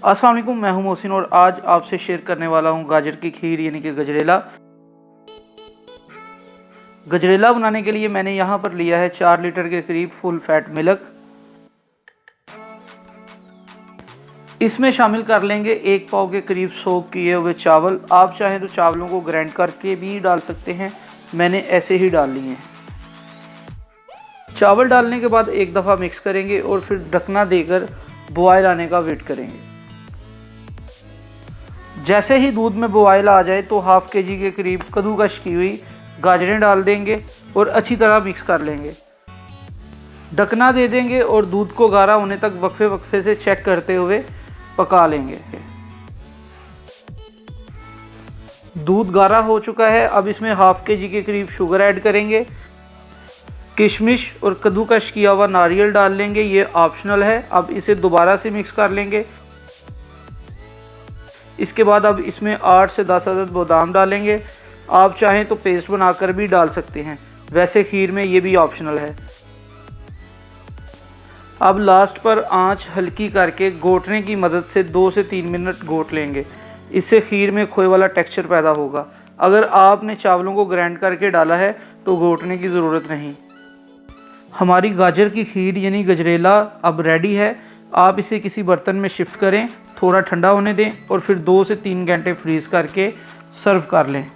अस्सलाम वालेकुम, मैं हूं मोहसिन और आज आपसे शेयर करने वाला हूं गाजर की खीर यानी कि गजरेला। गजरेला बनाने के लिए मैंने यहां पर लिया है 4 लीटर के करीब फुल फैट मिल्क। इसमें शामिल कर लेंगे 1 पाव के करीब सोक किए हुए चावल। आप चाहें तो चावलों को ग्राइंड करके भी डाल सकते हैं, मैंने ऐसे ही डाल लिए हैं। चावल डालने के बाद एक दफ़ा मिक्स करेंगे और फिर ढकना देकर बॉयल आने का वेट करेंगे। जैसे ही दूध में बॉयल आ जाए तो हाफ के जी के करीब कद्दूकश की हुई गाजरें डाल देंगे और अच्छी तरह मिक्स कर लेंगे। ढकना दे देंगे और दूध को गाढ़ा होने तक वक्फे वक्फे से चेक करते हुए पका लेंगे। दूध गाढ़ा हो चुका है, अब इसमें हाफ के जी के करीब शुगर ऐड करेंगे। किशमिश और कद्दूकश किया हुआ नारियल डाल लेंगे, ये ऑप्शनल है। अब इसे दोबारा से मिक्स कर लेंगे। इसके बाद अब इसमें 8 से 10 अदद बादाम डालेंगे। आप चाहें तो पेस्ट बनाकर भी डाल सकते हैं, वैसे खीर में ये भी ऑप्शनल है। अब लास्ट पर आंच हल्की करके घोटने की मदद से 2 से 3 मिनट घोट लेंगे। इससे खीर में खोए वाला टेक्सचर पैदा होगा। अगर आपने चावलों को ग्राइंड करके डाला है तो घोटने की ज़रूरत नहीं। हमारी गाजर की खीर यानी गजरेला अब रेडी है। आप इसे किसी बर्तन में शिफ्ट करें, थोड़ा ठंडा होने दें और फिर 2 से 3 घंटे फ्रीज़ करके सर्व कर लें।